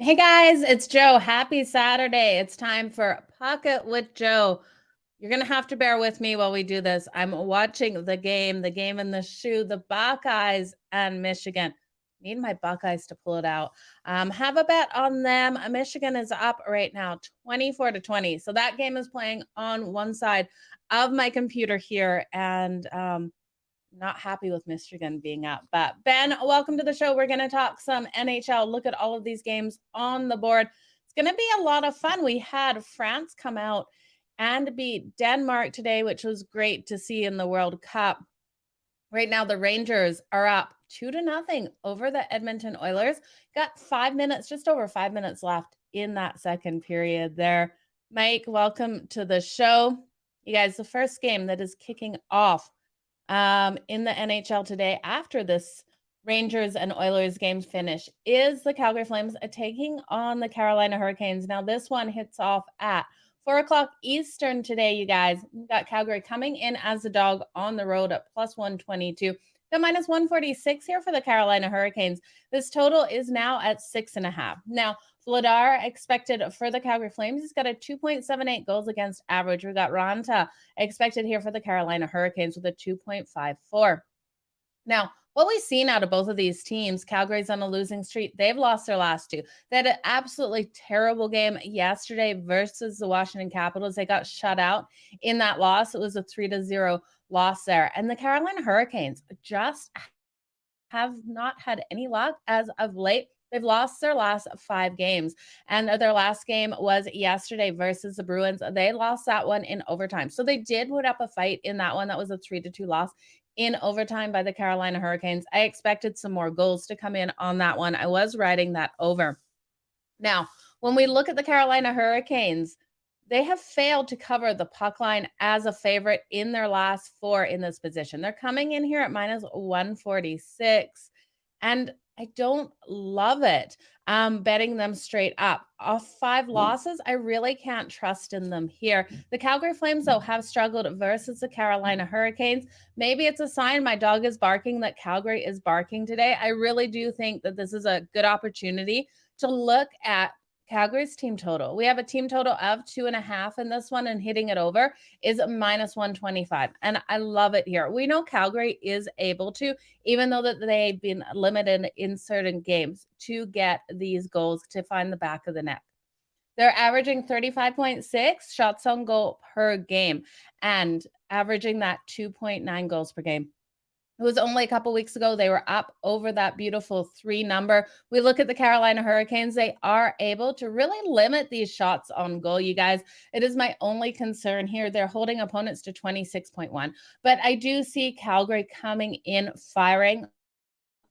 Hey guys, it's Joe. Happy Saturday. It's time for Pocket with Joe. You're going to have to bear with me while we do this. I'm watching the game in the shoe, the Buckeyes and Michigan. Need my Buckeyes to pull it out. Have a bet on them. Michigan is up right now, 24-20. So that game is playing on one side of my computer here, and not happy with Michigan being up. But Ben, welcome to the show. We're going to talk some NHL. Look at all of these games on the board. It's going to be a lot of fun. We had France come out and beat Denmark today, which was great to see in the World Cup. Right now, the Rangers are up 2-0 over the Edmonton Oilers. Got 5 minutes, just over 5 minutes left in that second period there. Mike, welcome to the show. You guys, the first game that is kicking off in the NHL today after this Rangers and Oilers game finish is the Calgary Flames taking on the Carolina Hurricanes. Now, this one hits off at 4 o'clock Eastern today, you guys. We've got Calgary coming in as a dog on the road at plus 122. The minus 146 here for the Carolina Hurricanes. This total is now at 6.5. Now, Vladar expected for the Calgary Flames. He's got a 2.78 goals against average. We got Ranta expected here for the Carolina Hurricanes with a 2.54. Now, what we've seen out of both of these teams, Calgary's on a losing streak. They've lost their last two. They had an absolutely terrible game yesterday versus the Washington Capitals. They got shut out in that loss. It was a 3-0 loss there. And the Carolina Hurricanes just have not had any luck as of late. They've lost their last 5 games, and their last game was yesterday versus the Bruins. They lost that one in overtime. So they did put up a fight in that one. That was a 3-2 loss in overtime by the Carolina Hurricanes. I expected some more goals to come in on that one. I was riding that over. Now, when we look at the Carolina Hurricanes, they have failed to cover the puck line as a favorite in their last 4 in this position. They're coming in here at minus 146, and I don't love it. Betting them straight up. Off 5 losses, I really can't trust in them here. The Calgary Flames, though, have struggled versus the Carolina Hurricanes. Maybe it's a sign my dog is barking that Calgary is barking today. I really do think that this is a good opportunity to look at Calgary's team total. We have a team total of 2.5 in this one, and hitting it over is minus 125. And I love it here. We know Calgary is able to, even though that they've been limited in certain games, to get these goals to find the back of the net. They're averaging 35.6 shots on goal per game and averaging that 2.9 goals per game. It was only a couple weeks ago. They were up over that beautiful 3 number. We look at the Carolina Hurricanes. They are able to really limit these shots on goal, you guys. It is my only concern here. They're holding opponents to 26.1. But I do see Calgary coming in firing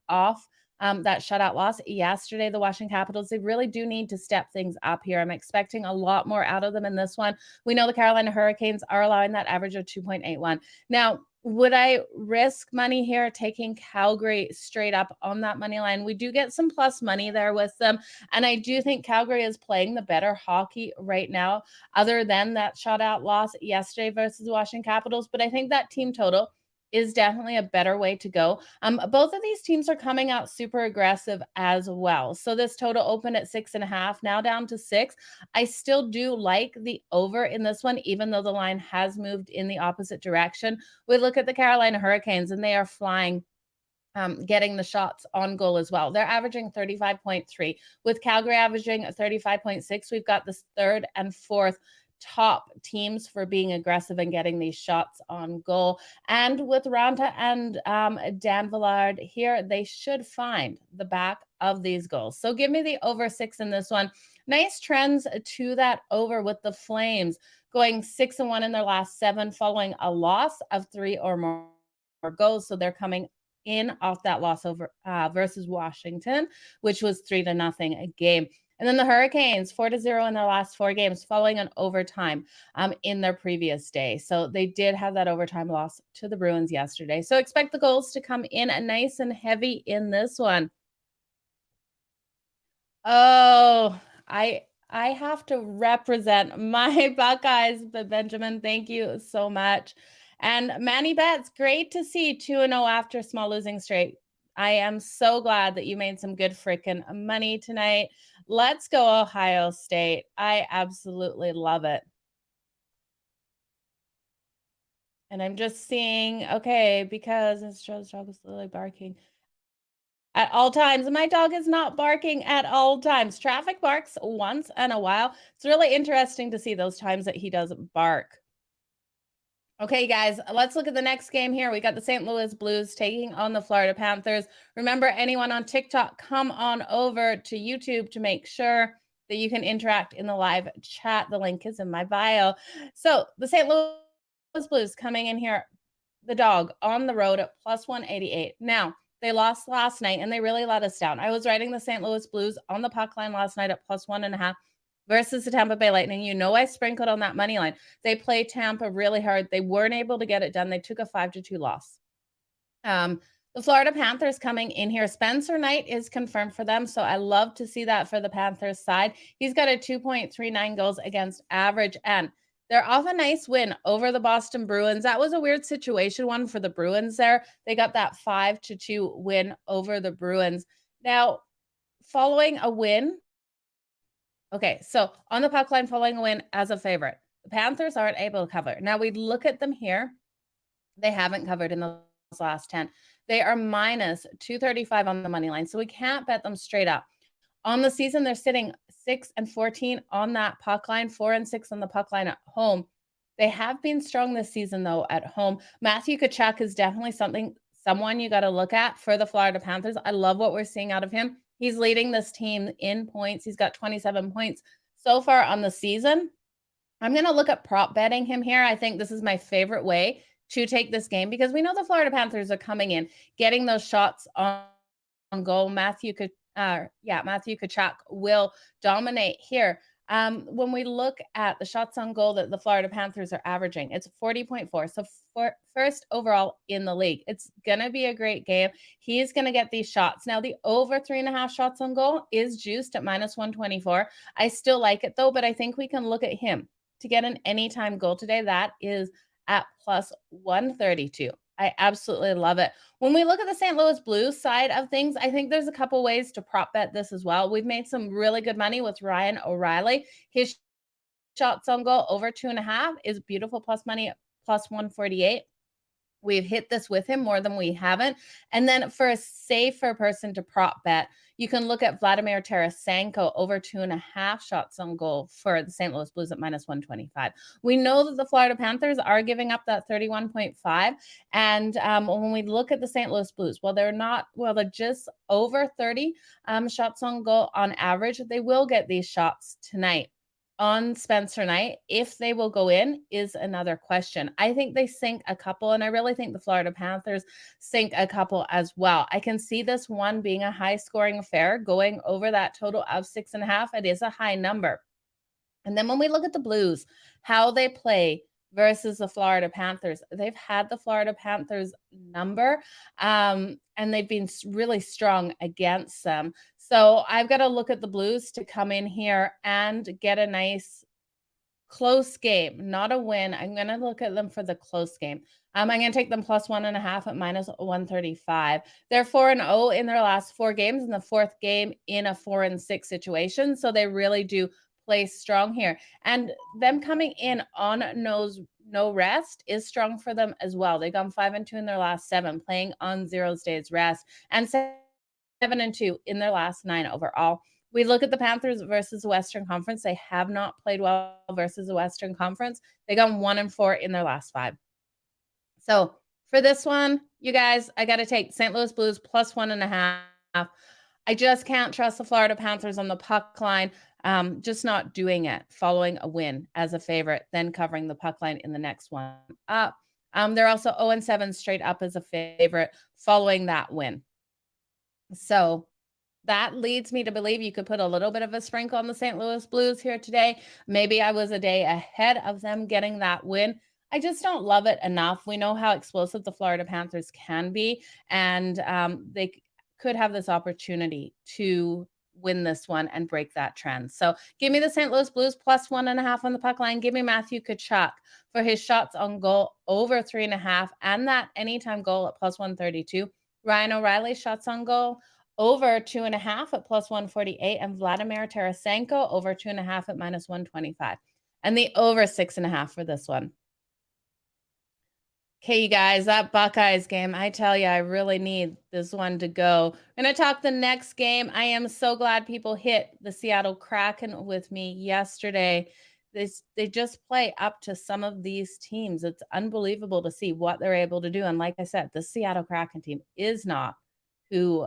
off that shutout loss yesterday, the Washington Capitals. They really do need to step things up here. I'm expecting a lot more out of them in this one. We know the Carolina Hurricanes are allowing that average of 2.81. Now, would I risk money here taking Calgary straight up on that money line? We do get some plus money there with them. And I do think Calgary is playing the better hockey right now, other than that shutout loss yesterday versus the Washington Capitals. But I think that team total is definitely a better way to go. Both of these teams are coming out super aggressive as well. So this total opened at 6.5, now down to 6. I still do like the over in this one, even though the line has moved in the opposite direction. We look at the Carolina Hurricanes, and they are flying. Getting the shots on goal as well. They're averaging 35.3, with Calgary averaging 35.6. We've got this 3rd and 4th top teams for being aggressive and getting these shots on goal. And with Ranta and Dan Villard here, they should find the back of these goals. So give me the over 6 in this one. Nice trends to that over, with the Flames going 6-1 in their last 7 following a loss of 3 or more goals. So they're coming in off that loss over versus Washington, which was 3-0 a game. And then the Hurricanes, 4-0 in their last 4 games, following an overtime in their previous day. So they did have that overtime loss to the Bruins yesterday. So expect the goals to come in nice and heavy in this one. Oh, I have to represent my Buckeyes, but Benjamin, thank you so much. And Manny Betts, great to see 2-0 after a small losing streak. I am so glad that you made some good freaking money tonight. Let's go Ohio State. I absolutely love it. And I'm just seeing, okay, because it's Joe's dog is literally barking at all times. My dog is not barking at all times. Traffic barks once in a while. It's really interesting to see those times that he doesn't bark. Okay, guys, let's look at the next game here. We got the St. Louis Blues taking on the Florida Panthers. Remember, anyone on TikTok, come on over to YouTube to make sure that you can interact in the live chat. The link is in my bio. So the St. Louis Blues coming in here, the dog on the road at plus 188. Now, they lost last night and they really let us down. I was writing the St. Louis Blues on the puck line last night at plus 1.5 versus the Tampa Bay Lightning. You know, I sprinkled on that money line. They played Tampa really hard. They weren't able to get it done. They took a 5-2 loss. The Florida Panthers coming in here. Spencer Knight is confirmed for them. So I love to see that for the Panthers side. He's got a 2.39 goals against average. And they're off a nice win over the Boston Bruins. That was a weird situation one for the Bruins there. They got that 5-2 win over the Bruins. Now, following a win, okay, so on the puck line following a win as a favorite, the Panthers aren't able to cover. Now we look at them here. They haven't covered in the last 10. They are minus 235 on the money line. So we can't bet them straight up. On the season, they're sitting 6-14 on that puck line, 4-6 on the puck line at home. They have been strong this season, though, at home. Matthew Tkachuk is definitely someone you got to look at for the Florida Panthers. I love what we're seeing out of him. He's leading this team in points. He's got 27 points so far on the season. I'm going to look at prop betting him here. I think this is my favorite way to take this game because we know the Florida Panthers are coming in, getting those shots on goal. Matthew Tkachuk will dominate here. When we look at the shots on goal that the Florida Panthers are averaging, it's 40.4. So first overall in the league. It's going to be a great game. He is going to get these shots. Now, the over 3.5 shots on goal is juiced at minus 124. I still like it, though, but I think we can look at him to get an anytime goal today. That is at plus 132. I absolutely love it. When we look at the St. Louis Blues side of things, I think there's a couple ways to prop bet this as well. We've made some really good money with Ryan O'Reilly. His shots on goal over 2.5 is beautiful plus money at plus 148. We've hit this with him more than we haven't. And then for a safer person to prop bet, you can look at Vladimir Tarasenko over 2.5 shots on goal for the St. Louis Blues at minus 125. We know that the Florida Panthers are giving up that 31.5. And when we look at the St. Louis Blues, they're just over 30 shots on goal on average. They will get these shots tonight. On Spencer Knight, if they will go in is another question. I think they sink a couple, and I really think the Florida Panthers sink a couple as well. I can see this one being a high-scoring affair, going over that total of 6.5. It is a high number. And then when we look at the Blues, how they play versus the Florida Panthers, they've had the Florida Panthers number, and they've been really strong against them. So I've got to look at the Blues to come in here and get a nice close game, not a win. I'm going to look at them for the close game. I'm going to take them plus 1.5 at minus 135. They're 4-0 in their last 4 games, in the 4th game in a 4-6 situation. So they really do play strong here. And them coming in on no rest is strong for them as well. They've gone 5-2 in their last 7, playing on 0 days rest, and 7-2 in their last 9 overall. We look at the Panthers versus the Western Conference. They have not played well versus the Western Conference. They gone 1-4 in their last 5. So for this one, you guys, I got to take St. Louis Blues plus 1.5. I just can't trust the Florida Panthers on the puck line. Just not doing it, following a win as a favorite, then covering the puck line in the next one up. They're also 0-7 straight up as a favorite following that win. So that leads me to believe you could put a little bit of a sprinkle on the St. Louis Blues here today. Maybe I was a day ahead of them getting that win. I just don't love it enough. We know how explosive the Florida Panthers can be, and they could have this opportunity to win this one and break that trend. So give me the St. Louis Blues plus 1.5 on the puck line. Give me Matthew Tkachuk for his shots on goal over 3.5 and that anytime goal at plus 132. Ryan O'Reilly shots on goal over 2.5 at plus 148, and Vladimir Tarasenko over 2.5 at minus 125. And the over 6.5 for this one. Okay, you guys, that Buckeyes game, I tell you, I really need this one to go. We're going to talk the next game. I am so glad people hit the Seattle Kraken with me yesterday. They just play up to some of these teams. It's unbelievable to see what they're able to do. And like I said, the Seattle Kraken team is not who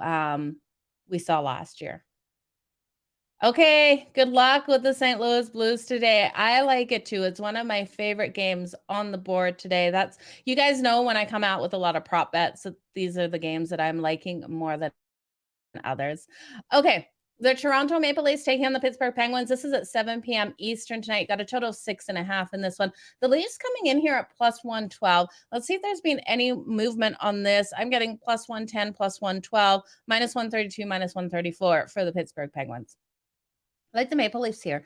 we saw last year. Okay, good luck with the St. Louis Blues today. I like it too. It's one of my favorite games on the board today. That's, you guys know when I come out with a lot of prop bets, that these are the games that I'm liking more than others. Okay, the Toronto Maple Leafs taking on the Pittsburgh Penguins. This is at 7 p.m. Eastern tonight. Got a total of 6.5 in this one. The Leafs coming in here at plus 112. Let's see if there's been any movement on this. I'm getting plus 110, plus 112, minus 132, minus 134 for the Pittsburgh Penguins. I like the Maple Leafs here.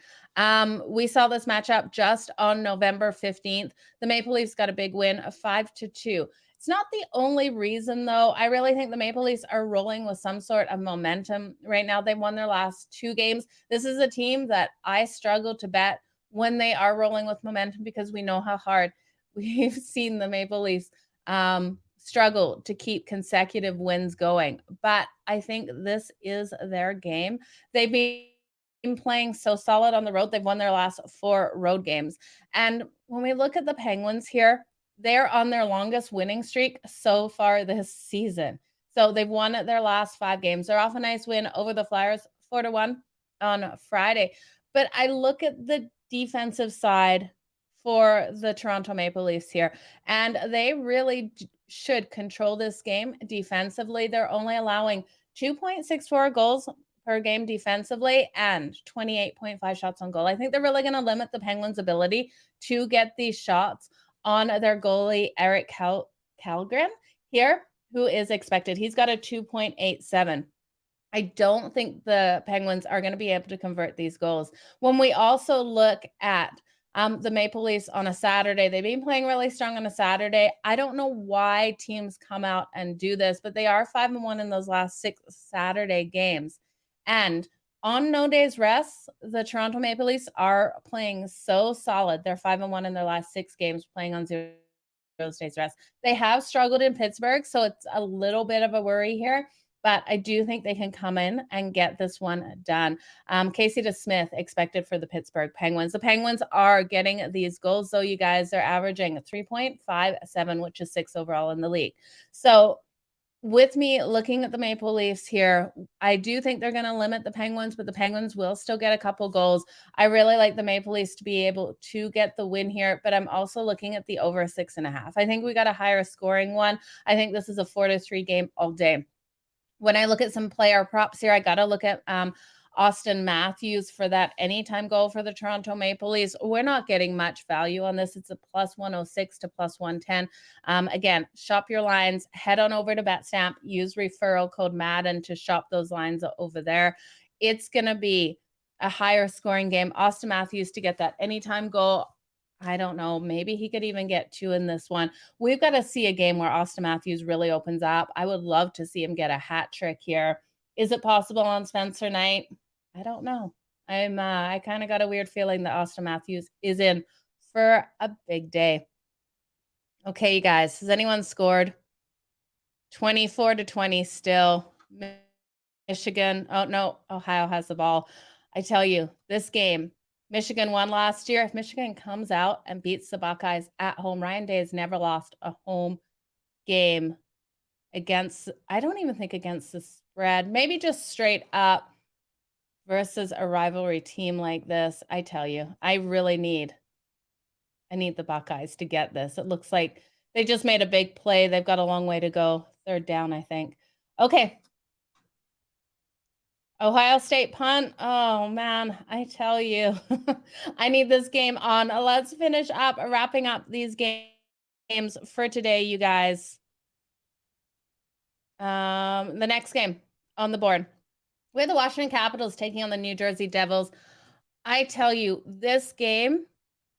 We saw this matchup just on November 15th. The Maple Leafs got a big win of 5-2. It's not the only reason, though. I really think the Maple Leafs are rolling with some sort of momentum right now. They've won their last 2 games. This is a team that I struggle to bet when they are rolling with momentum because we know how hard we've seen the Maple Leafs struggle to keep consecutive wins going. But I think this is their game. They've been playing so solid on the road. They've won their last 4 road games. And when we look at the Penguins here, they're on their longest winning streak so far this season. So they've won their last 5 games. They're off a nice win over the Flyers 4-1 on Friday. But I look at the defensive side for the Toronto Maple Leafs here, and they really should control this game defensively. They're only allowing 2.64 goals per game defensively and 28.5 shots on goal. I think they're really going to limit the Penguins' ability to get these shots on their goalie, Eric Kallgren here, who is expected. He's got a 2.87. I don't think the Penguins are going to be able to convert these goals. When we also look at the Maple Leafs on a Saturday, they've been playing really strong on a Saturday. I don't know why teams come out and do this, but they are 5-1 in those last 6 Saturday games. And on no days rest, the Toronto Maple Leafs are playing so solid. They're 5-1 in their last 6 games, playing on 0 days rest. They have struggled in Pittsburgh, so it's a little bit of a worry here. But I do think they can come in and get this one done. Casey DeSmith expected for the Pittsburgh Penguins. The Penguins are getting these goals, though, you guys. They're averaging 3.57, which is 6th overall in the league. So with me looking at the Maple Leafs here, I do think they're going to limit the Penguins, but the Penguins will still get a couple goals. I really like the Maple Leafs to be able to get the win here, but I'm also looking at the over 6.5. I think we got a higher scoring one. I think this is a 4-3 game all day. When I look at some player props here, I got to look at Austin Matthews for that anytime goal for the Toronto Maple Leafs. We're not getting much value on this. It's a plus 106 to plus 110. Again, shop your lines. Head on over to Betstamp. Use referral code Madden to shop those lines over there. It's going to be a higher scoring game. Austin Matthews to get that anytime goal. I don't know. Maybe he could even get 2 in this one. We've got to see a game where Austin Matthews really opens up. I would love to see him get a hat trick here. Is it possible on Spencer night? I don't know. I kind of got a weird feeling that Austin Matthews is in for a big day. Okay, you guys, has anyone scored? 24-20 still. Michigan. Oh, no, Ohio has the ball. I tell you, this game, Michigan won last year. If Michigan comes out and beats the Buckeyes at home, Ryan Day has never lost a home game against, I don't even think against the spread, maybe just straight up versus a rivalry team like this. I tell you, I need the Buckeyes to get this. It looks like they just made a big play. They've got a long way to go. 3rd down, I think. Okay. Ohio State punt. Oh, man, I tell you, I need this game on. Let's finish up, wrapping up these games for today, you guys. The next game on the board, we have the Washington Capitals taking on the New Jersey Devils. I tell you, this game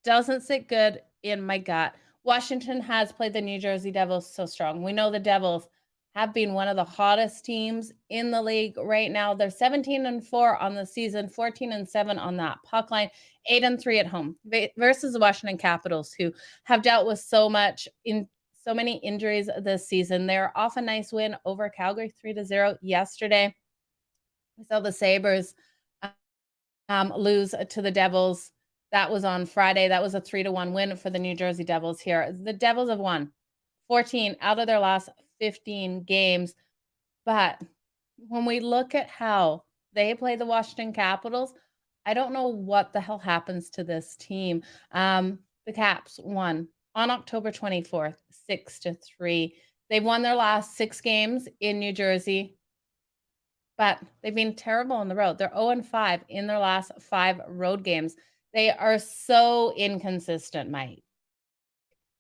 doesn't sit good in my gut. Washington has played the New Jersey Devils so strong. We know the Devils have been one of the hottest teams in the league right now. They're 17-4 on the season, 14-7 on that puck line, 8-3 at home versus the Washington Capitals, who have dealt with so many injuries this season. They're off a nice win over Calgary 3-0 yesterday. We saw the Sabres lose to the Devils. That was on Friday. That was a 3-1 win for the New Jersey Devils here. The Devils have won 14 out of their last 15 games. But when we look at how they play the Washington Capitals, I don't know what the hell happens to this team. The Caps won on October 24th, 6-3. They've won their last 6 games in New Jersey, but they've been terrible on the road. They're 0-5 in their last 5 road games. They are so inconsistent, Mike.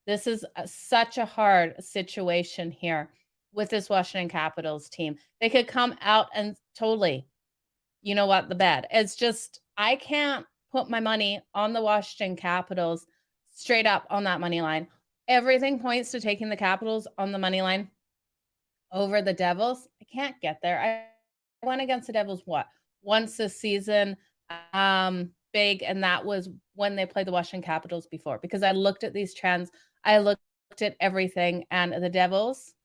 This is such a hard situation here with this Washington Capitals team. They could come out and totally, the bed. It's just, I can't put my money on the Washington Capitals straight up on that money line. Everything points to taking the Capitals on the money line over the Devils. I can't get there. I went against the Devils once this season, big, and that was when they played the Washington Capitals before, because I looked at these trends. I looked at everything, and the Devils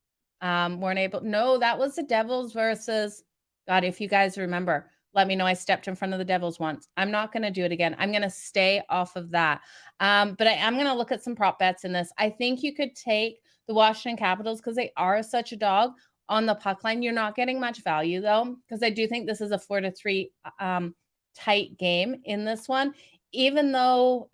weren't able. No, that was the Devils versus, God, if you guys remember, let me know. I stepped in front of the Devils once. I'm not going to do it again. I'm going to stay off of that. But I am going to look at some prop bets in this. I think you could take the Washington Capitals because they are such a dog on the puck line. You're not getting much value, though, because I do think this is a 4-3 tight game in this one. Even though,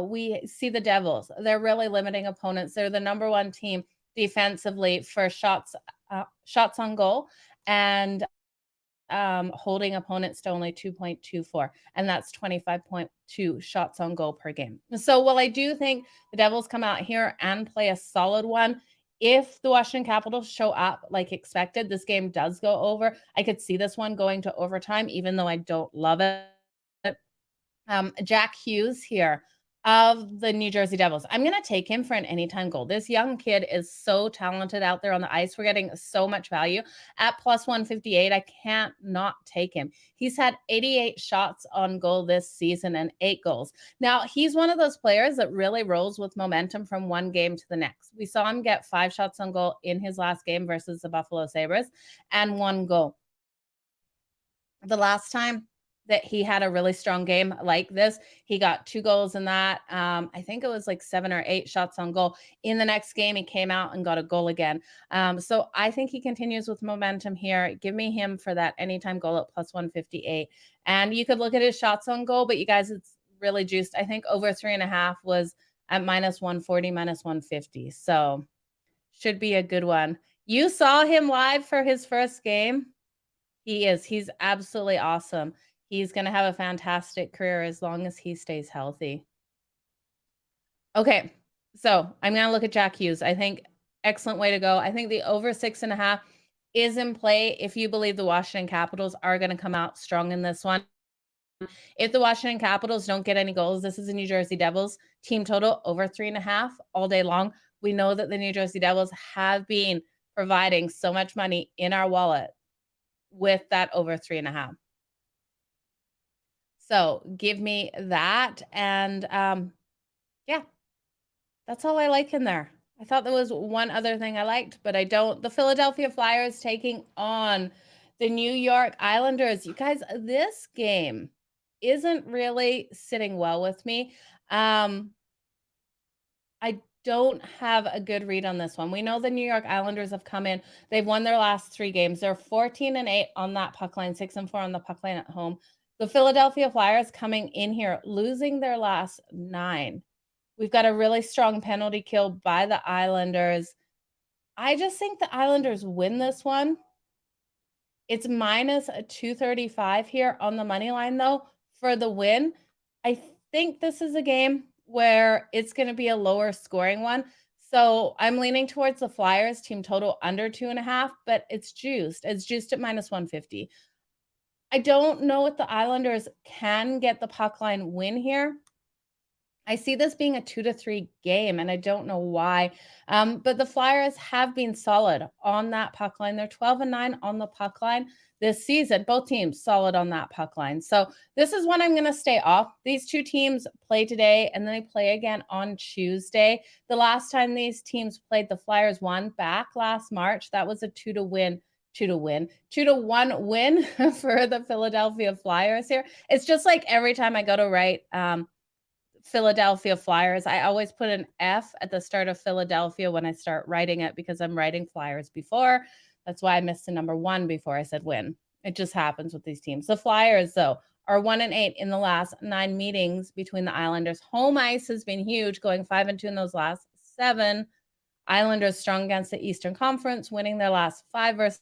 we see the Devils, they're really limiting opponents. They're the number 1 team defensively for shots on goal, and holding opponents to only 2.24, and that's 25.2 shots on goal per game. So while I do think the Devils come out here and play a solid one, if the Washington Capitals show up like expected, this game does go over. I could see this one going to overtime, even though I don't love it. Jack Hughes here of the New Jersey Devils. I'm going to take him for an anytime goal. This young kid is so talented out there on the ice. We're getting so much value at plus 158. I can't not take him. He's had 88 shots on goal this season and 8 goals. Now, he's one of those players that really rolls with momentum from one game to the next. We saw him get 5 shots on goal in his last game versus the Buffalo Sabres and 1 goal. The last time that he had a really strong game like this, he got 2 goals in that. I think it was like 7 or 8 shots on goal. In the next game, he came out and got a goal again. So I think he continues with momentum here. Give me him for that anytime goal at plus 158. And you could look at his shots on goal, but you guys, it's really juiced. I think over 3.5 was at minus 140, minus 150. So should be a good one. You saw him live for his first game. He's absolutely awesome. He's going to have a fantastic career as long as he stays healthy. Okay, so I'm going to look at Jack Hughes. I think excellent way to go. I think the over 6.5 is in play if you believe the Washington Capitals are going to come out strong in this one. If the Washington Capitals don't get any goals, this is the New Jersey Devils team total over 3.5 all day long. We know that the New Jersey Devils have been providing so much money in our wallet with that over 3.5. So give me that. And yeah, that's all I like in there. I thought there was one other thing I liked, but I don't. The Philadelphia Flyers taking on the New York Islanders. You guys, this game isn't really sitting well with me. I don't have a good read on this one. We know the New York Islanders have come in. They've won their last 3 games. They're 14-8 on that puck line, 6-4 on the puck line at home. The Philadelphia Flyers coming in here, losing their last 9. We've got a really strong penalty kill by the Islanders. I just think the Islanders win this one. It's minus 235 here on the money line, though, for the win. I think this is a game where it's going to be a lower scoring one. So I'm leaning towards the Flyers team total under 2.5, but it's juiced. It's juiced at minus 150. I don't know if the Islanders can get the puck line win here. I see this being a 2-3 game, and I don't know why. But the Flyers have been solid on that puck line. They're 12-9 on the puck line this season. Both teams solid on that puck line. So this is one I'm going to stay off. These two teams play today, and then they play again on Tuesday. The last time these teams played, the Flyers won back last March. That was a 2-1 win for the Philadelphia Flyers here. It's just like every time I go to write Philadelphia Flyers, I always put an F at the start of Philadelphia when I start writing it because I'm writing Flyers before. That's why I missed the number 1 before I said win. It just happens with these teams. The Flyers, though, are 1-8 in the last 9 meetings between the Islanders. Home ice has been huge, going 5-2 in those last 7. Islanders strong against the Eastern Conference, winning their last 5 versus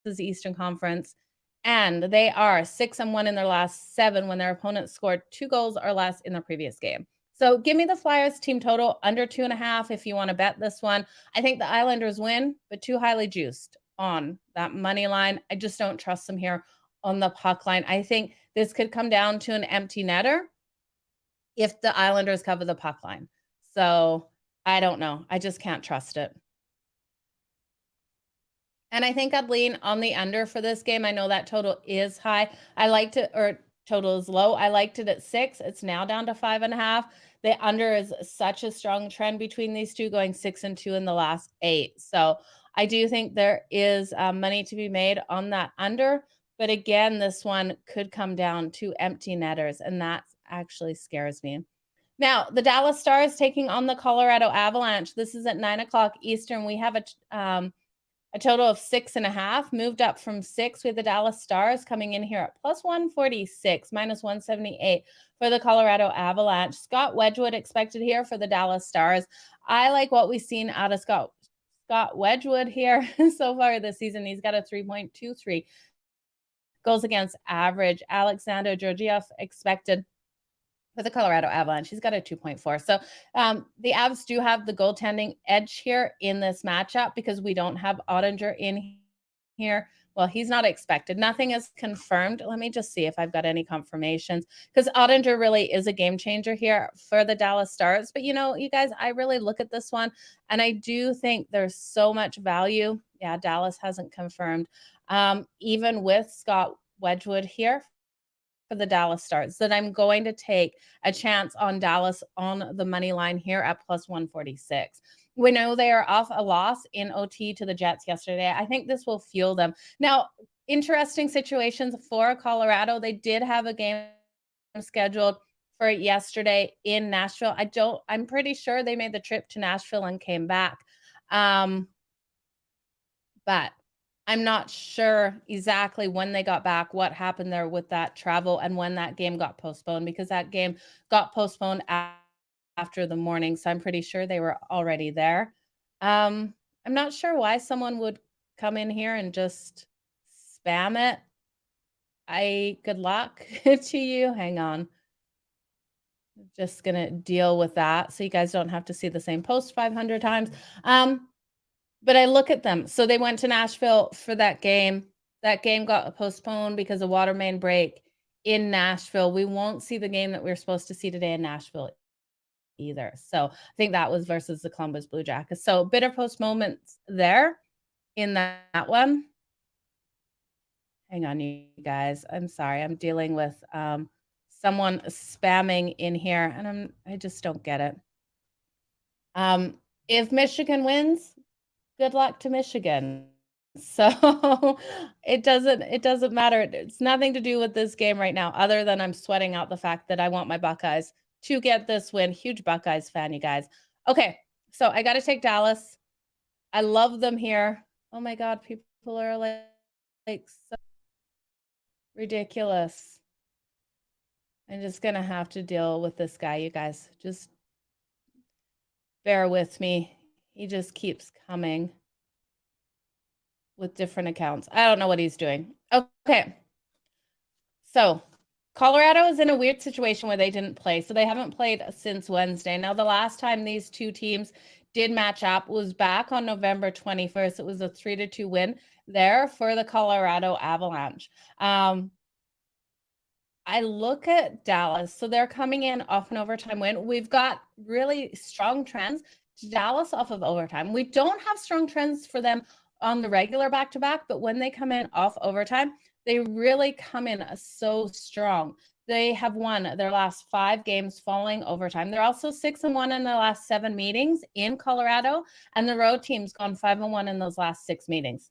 the Eastern Conference. And they are 6-1 in their last 7 when their opponents scored 2 goals or less in the previous game. So give me the Flyers team total under 2.5 if you want to bet this one. I think the Islanders win, but too highly juiced on that money line. I just don't trust them here on the puck line. I think this could come down to an empty netter if the Islanders cover the puck line. So I don't know. I just can't trust it. And I think I'd lean on the under for this game. I know that total is high. I liked it, or total is low. I liked it at 6. It's now down to 5.5. The under is such a strong trend between these two, going 6-2 in the last 8. So I do think there is money to be made on that under. But again, this one could come down to empty netters, and that actually scares me. Now, the Dallas Stars taking on the Colorado Avalanche. This is at 9 o'clock Eastern. We have a total of 6.5, moved up from 6 with the Dallas Stars coming in here at plus 146, minus 178 for the Colorado Avalanche. Scott Wedgwood expected here for the Dallas Stars. I like what we've seen out of Scott Wedgwood here so far this season. He's got a 3.23 goals against average. Alexander Georgiev expected for the Colorado Avalanche. He's got a 2.4. So the Avs do have the goaltending edge here in this matchup because we don't have Ottinger in here. Well, he's not expected. Nothing is confirmed. Let me just see if I've got any confirmations, because Ottinger really is a game changer here for the Dallas Stars. But, you know, you guys, I really look at this one, and I do think there's so much value. Yeah, Dallas hasn't confirmed. Even with Scott Wedgwood here for the Dallas Stars, that I'm going to take a chance on Dallas on the money line here at plus 146. We know they are off a loss in OT to the Jets yesterday. I think this will fuel them. Now, interesting situations for Colorado. They did have a game scheduled for yesterday in Nashville. I'm pretty sure they made the trip to Nashville and came back. But I'm not sure exactly when they got back, what happened there with that travel, and when that game got postponed, because that game got postponed after the morning. So I'm pretty sure they were already there. I'm not sure why someone would come in here and just spam it. Good luck to you. Hang on. Just going to deal with that so you guys don't have to see the same post 500 times. But I look at them. So they went to Nashville for that game. That game got postponed because of water main break in Nashville. We won't see the game that we were supposed to see today in Nashville either. So I think that was versus the Columbus Blue Jackets. So a bit of postponements there in that one. Hang on, you guys. I'm sorry. I'm dealing with someone spamming in here, and I just don't get it. If Michigan wins, good luck to Michigan. So it doesn't matter. It's nothing to do with this game right now, other than I'm sweating out the fact that I want my Buckeyes to get this win. Huge Buckeyes fan, you guys. Okay, so I got to take Dallas. I love them here. Oh my God, people are like so ridiculous. I'm just going to have to deal with this guy, you guys. Just bear with me. He just keeps coming with different accounts. I don't know what he's doing. Okay. So Colorado is in a weird situation where they didn't play. So they haven't played since Wednesday. Now, the last time these two teams did match up was back on November 21st. It was a 3-2 win there for the Colorado Avalanche. I look at Dallas. So they're coming in off an overtime win. We've got really strong trends to Dallas off of overtime. We don't have strong trends for them on the regular back-to-back, but when they come in off overtime, they really come in so strong. They have won their last 5 games following overtime. They're also 6-1 in their last 7 meetings in Colorado, and the road team's gone 5-1 in those last 6 meetings.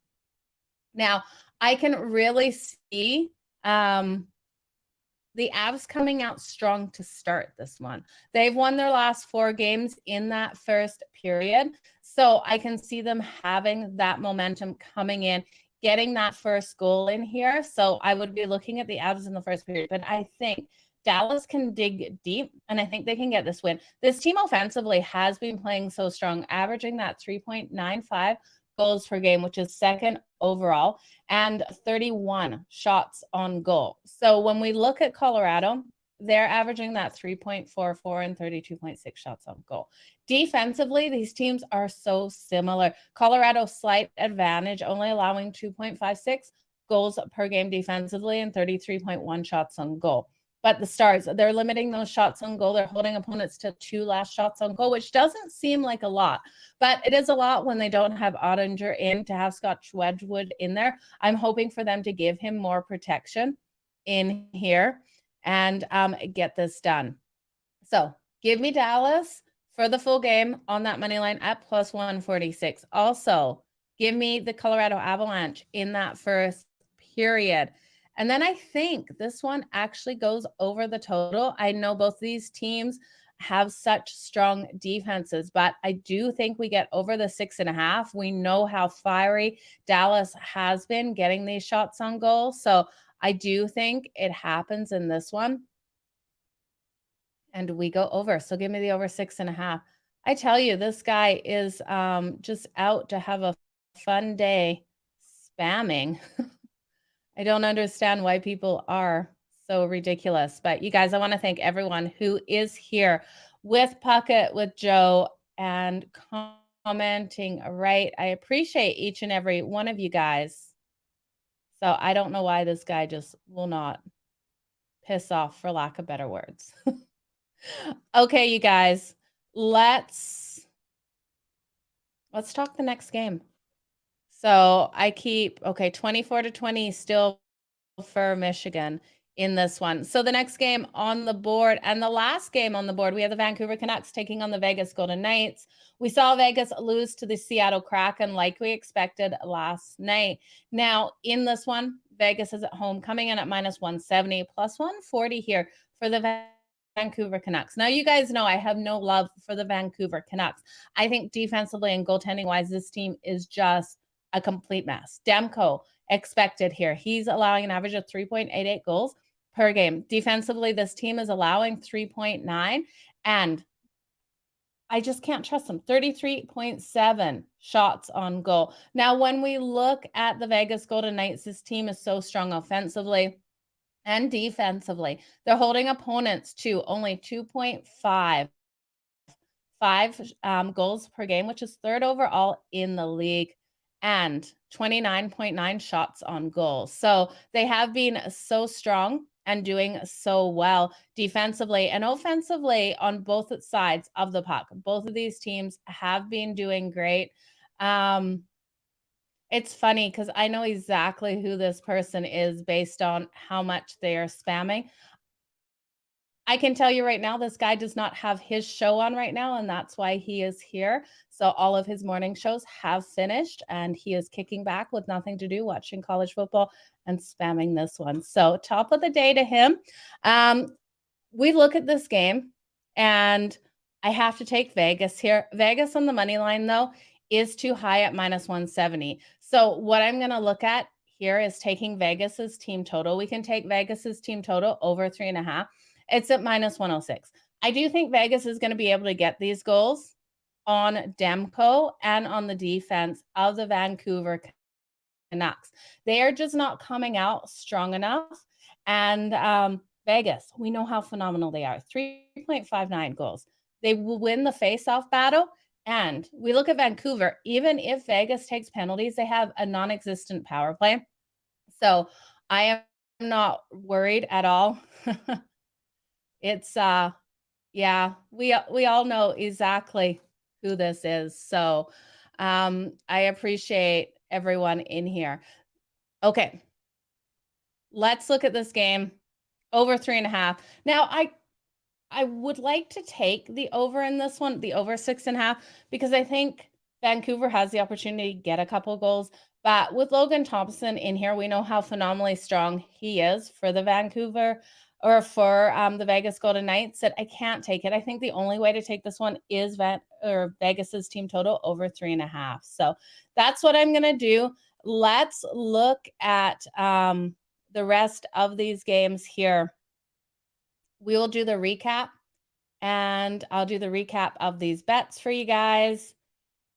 Now, I can really see the Avs coming out strong to start this one. They've won their last 4 games in that first period. So I can see them having that momentum coming in, getting that first goal in here. So I would be looking at the Avs in the first period. But I think Dallas can dig deep, and I think they can get this win. This team offensively has been playing so strong, averaging that 3.95 goals per game, which is second overall, and 31 shots on goal. So when we look at Colorado, they're averaging that 3.44 and 32.6 shots on goal. Defensively, these teams are so similar. Colorado slight advantage, only allowing 2.56 goals per game defensively and 33.1 shots on goal. But the Stars, they're limiting those shots on goal. They're holding opponents to 2 last shots on goal, which doesn't seem like a lot, but it is a lot when they don't have Ottinger in to have Scott Wedgwood in there. I'm hoping for them to give him more protection in here and get this done. So give me Dallas for the full game on that money line at plus 146. Also, give me the Colorado Avalanche in that first period. And then I think this one actually goes over the total. I know both these teams have such strong defenses, but I do think we get over the 6.5. We know how fiery Dallas has been getting these shots on goal. So I do think it happens in this one. And we go over. So give me the over 6.5. I tell you, this guy is just out to have a fun day spamming. I don't understand why people are so ridiculous. But you guys, I want to thank everyone who is here with Puckett with Joe and commenting, right? I appreciate each and every one of you guys. So I don't know why this guy just will not piss off, for lack of better words. Okay, you guys, let's talk the next game. So I keep, okay, 24-20 still for Michigan in this one. So the next game on the board and the last game on the board, we have the Vancouver Canucks taking on the Vegas Golden Knights. We saw Vegas lose to the Seattle Kraken like we expected last night. Now in this one, Vegas is at home coming in at minus 170, plus 140 here for the Vancouver Canucks. Now, you guys know I have no love for the Vancouver Canucks. I think defensively and goaltending wise, this team is just a complete mess. Demko expected here. He's allowing an average of 3.88 goals per game. Defensively, this team is allowing 3.9, and I just can't trust them. 33.7 shots on goal. Now, when we look at the Vegas Golden Knights, this team is so strong offensively and defensively. They're holding opponents to only 2.5 goals per game, which is third overall in the league, and 29.9 shots on goal. So they have been so strong and doing so well defensively and offensively on both sides of the puck. Both of these teams have been doing great. It's funny because I know exactly who this person is based on how much they are spamming. I can tell you right now, this guy does not have his show on right now, and that's why he is here. So all of his morning shows have finished, and he is kicking back with nothing to do, watching college football and spamming this one. So top of the day to him. We look at this game, and I have to take Vegas here. Vegas on the money line, though, is too high at minus 170. So what I'm going to look at here is taking Vegas's team total. We can take Vegas's team total over 3.5. It's at minus 106. I do think Vegas is going to be able to get these goals on Demko and on the defense of the Vancouver Canucks. They are just not coming out strong enough. And Vegas, we know how phenomenal they are. 3.59 goals. They will win the face-off battle. And we look at Vancouver, even if Vegas takes penalties, they have a non-existent power play. So I not worried at all. It's, yeah, we all know exactly who this is. So, I appreciate everyone in here. Okay, let's look at this game. Over 3.5. Now, I would like to take the over in this one, the over 6.5, because I think Vancouver has the opportunity to get a couple goals. But with Logan Thompson in here, we know how phenomenally strong he is for the Vancouver or for the Vegas Golden Knights. That I can't take it. I think the only way to take this one is Vegas's team total over 3.5. So that's what I'm gonna do. Let's look at the rest of these games here. We will do the recap, and I'll do the recap of these bets for you guys.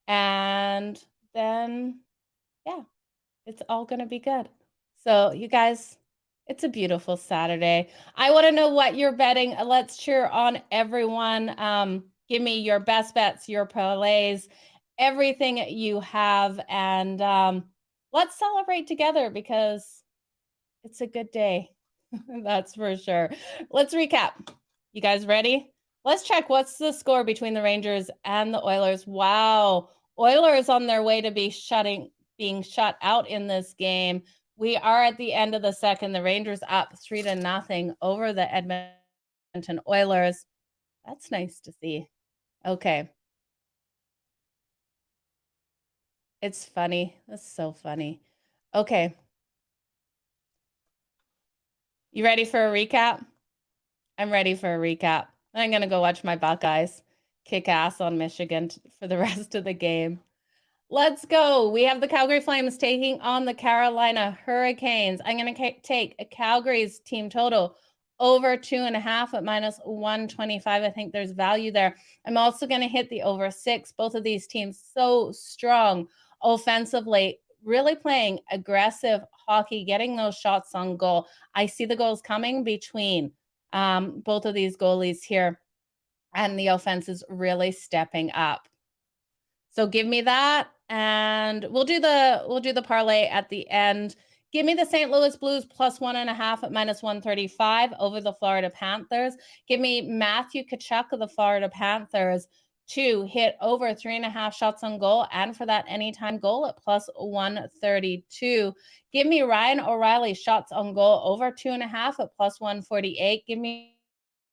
And then, yeah, it's all going to be good. So, you guys, it's a beautiful Saturday. I want to know what you're betting. Let's cheer on everyone. Give me your best bets, your parlays, everything you have. And let's celebrate together because it's a good day. That's for sure. Let's recap. You guys ready? Let's check what's the score between the Rangers and the Oilers. Wow. Oilers on their way to being shut out in this game. We are at the end of the second. The Rangers up 3-0 over the Edmonton Oilers. That's nice to see. Okay. It's funny. That's so funny. Okay. You ready for a recap? I'm ready for a recap. I'm going to go watch my Buckeyes kick ass on Michigan for the rest of the game. Let's go. We have the Calgary Flames taking on the Carolina Hurricanes. I'm going to take Calgary's team total over 2.5 at -125. I think there's value there. I'm also going to hit the over 6. Both of these teams so strong offensively, really playing aggressive hockey, getting those shots on goal. I see the goals coming between both of these goalies here, and the offense is really stepping up. So give me that, and we'll do the parlay at the end. Give me the St. Louis Blues +1.5 at -135 over the Florida Panthers. Give me Matthew Tkachuk of the Florida Panthers to hit over 3.5 shots on goal, and for that anytime goal at +132. Give me Ryan O'Reilly shots on goal over 2.5 at +148. Give me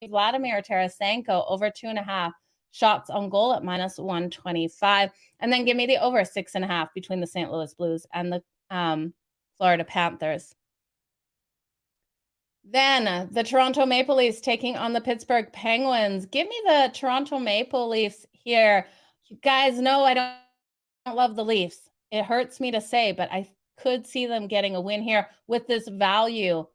Vladimir Tarasenko over 2.5 shots on goal at -125. And then give me the over 6.5 between the St. Louis Blues and the Florida Panthers. Then the Toronto Maple Leafs taking on the Pittsburgh Penguins. Give me the Toronto Maple Leafs here. You guys know I don't love the Leafs. It hurts me to say, but I could see them getting a win here with this value.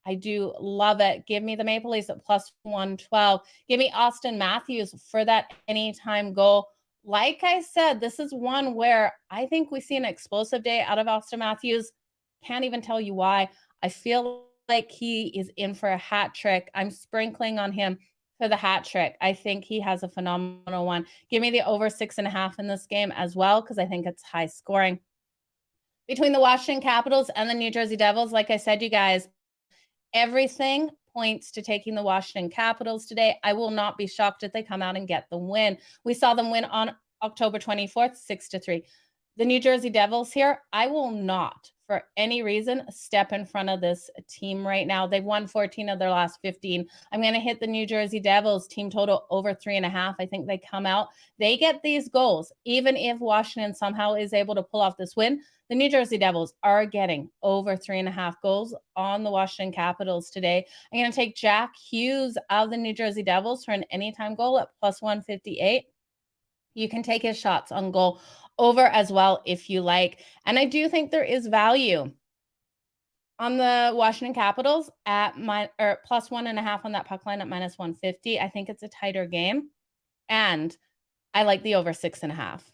I do love it. Give me the Maple Leafs at +112. Give me Austin Matthews for that anytime goal. Like I said, this is one where I think we see an explosive day out of Austin Matthews. Can't even tell you why. I feel like he is in for a hat trick. I'm sprinkling on him for the hat trick. I think he has a phenomenal one. Give me the over 6.5 in this game as well, because I think it's high scoring. Between the Washington Capitals and the New Jersey Devils, like I said, you guys, everything points to taking the Washington Capitals today. I will not be shocked if they come out and get the win. We saw them win on October 24th, 6-3. The New Jersey Devils here, I will not, for any reason, step in front of this team right now. They've won 14 of their last 15. I'm going to hit the New Jersey Devils team total over 3.5. I think they come out. They get these goals. Even if Washington somehow is able to pull off this win, the New Jersey Devils are getting over 3.5 goals on the Washington Capitals today. I'm going to take Jack Hughes of the New Jersey Devils for an anytime goal at +158. You can take his shots on goal over as well if you like. And I do think there is value on the Washington Capitals at +1.5 on that puck line at -150. I think it's a tighter game, and I like the over 6.5.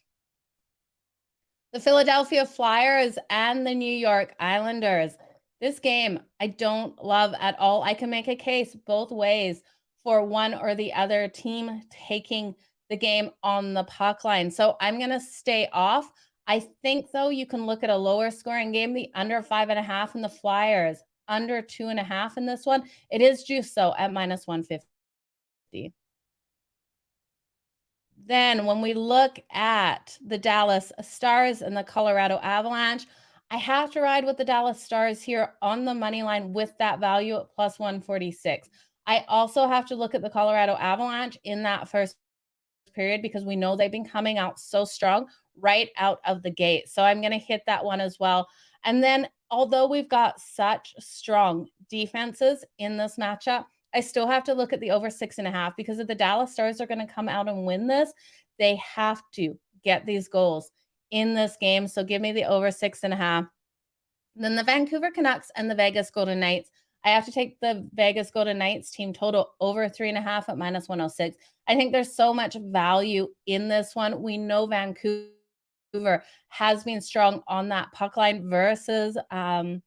The Philadelphia Flyers and the New York Islanders. This game I don't love at all. I can make a case both ways for one or the other team taking the game on the puck line. So I'm going to stay off. I think, though, you can look at a lower scoring game, the under 5.5 in the Flyers under 2.5 in this one. It is juiced though at -150. Then when we look at the Dallas Stars and the Colorado Avalanche, I have to ride with the Dallas Stars here on the money line with that value at +146. I also have to look at the Colorado Avalanche in that first period because we know they've been coming out so strong right out of the gate. So I'm going to hit that one as well. And then, although we've got such strong defenses in this matchup, I still have to look at the over 6.5 because if the Dallas Stars are going to come out and win this, they have to get these goals in this game. So give me the over 6.5. Then the Vancouver Canucks and the Vegas Golden Knights. I have to take the Vegas Golden Knights team total over 3.5 at -106. I think there's so much value in this one. We know Vancouver has been strong on that puck line versus the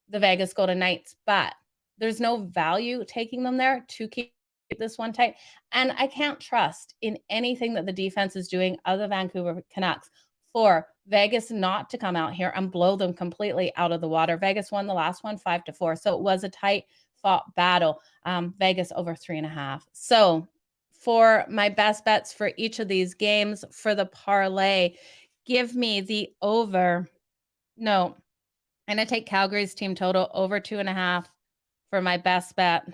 Vegas Golden Knights, but there's no value taking them there to keep this one tight. And I can't trust in anything that the defense is doing of the Vancouver Canucks for Vegas not to come out here and blow them completely out of the water. Vegas won the last one 5-4. So it was a tight fought battle. Vegas over 3.5. So for my best bets for each of these games for the parlay, give me the over. No, I'm going to take Calgary's team total over 2.5 for my best bet.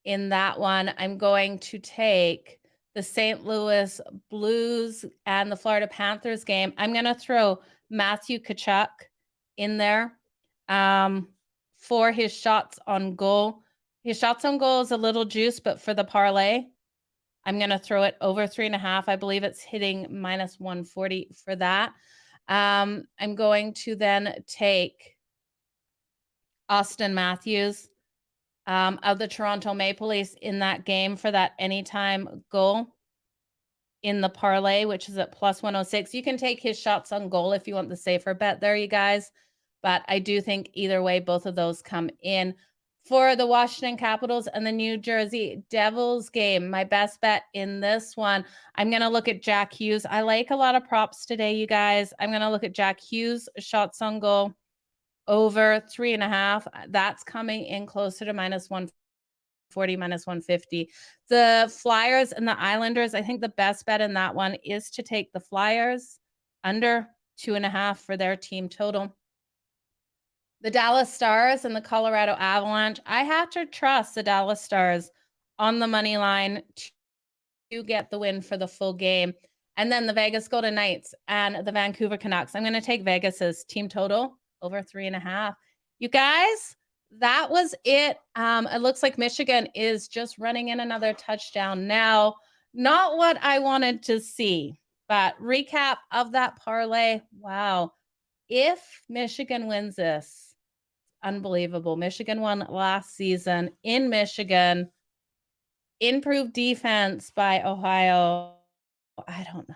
In that one, I'm going to take the St. Louis Blues and the Florida Panthers game. I'm going to throw Matthew Tkachuk in there for his shots on goal. His shots on goal is a little juice, but for the parlay, I'm going to throw it over 3.5. I believe it's hitting -140 for that. I'm going to then take Austin Matthews of the Toronto Maple Leafs in that game for that anytime goal in the parlay, which is at +106. You can take his shots on goal if you want the safer bet there, you guys. But I do think either way, both of those come in. For the Washington Capitals and the New Jersey Devils game, my best bet in this one, I'm going to look at Jack Hughes. I like a lot of props today, you guys. I'm going to look at Jack Hughes shots on goal over 3.5. That's coming in closer to -140, -150. The Flyers and the Islanders, I think the best bet in that one is to take the Flyers under 2.5 for their team total. The Dallas Stars and the Colorado Avalanche, I have to trust the Dallas Stars on the money line to get the win for the full game. And then the Vegas Golden Knights and the Vancouver Canucks. I'm going to take Vegas's team total over 3.5. You guys, that was it. It looks like Michigan is just running in another touchdown now. Not what I wanted to see, but recap of that parlay. Wow. If Michigan wins this, unbelievable. Michigan won last season in Michigan. Improved defense by Ohio. I don't know.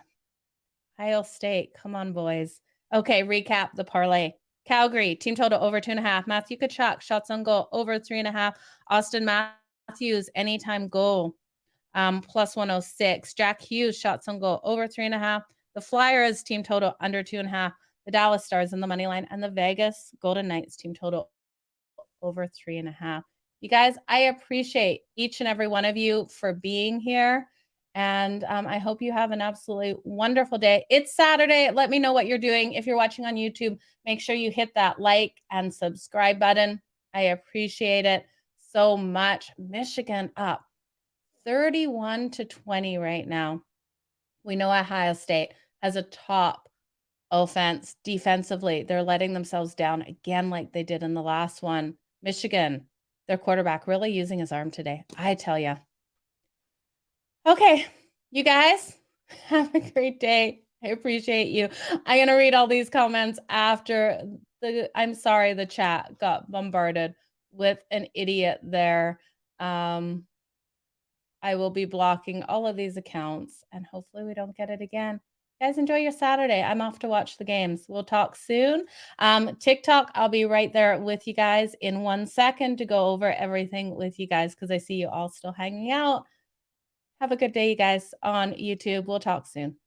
Ohio State. Come on, boys. Okay, recap the parlay. Calgary, team total over 2.5. Matthew Tkachuk, shots on goal over 3.5. Austin Matthews, anytime goal, +106. Jack Hughes, shots on goal over 3.5. The Flyers, team total under 2.5. The Dallas Stars in the money line, and the Vegas Golden Knights, team total over 3.5. You guys, I appreciate each and every one of you for being here. And I hope you have an absolutely wonderful day. It's Saturday. Let me know what you're doing. If you're watching on YouTube, make sure you hit that like and subscribe button. I appreciate it so much. Michigan up 31-20 right now. We know Ohio State has a top offense. Defensively, they're letting themselves down again like they did in the last one. Michigan, their quarterback really using his arm today, I tell you. Okay, you guys, have a great day. I appreciate you. I'm going to read all these comments after I'm sorry, the chat got bombarded with an idiot there. I will be blocking all of these accounts and hopefully we don't get it again. Guys, enjoy your Saturday. I'm off to watch the games. We'll talk soon. TikTok, I'll be right there with you guys in 1 second to go over everything with you guys because I see you all still hanging out. Have a good day, you guys, on YouTube. We'll talk soon.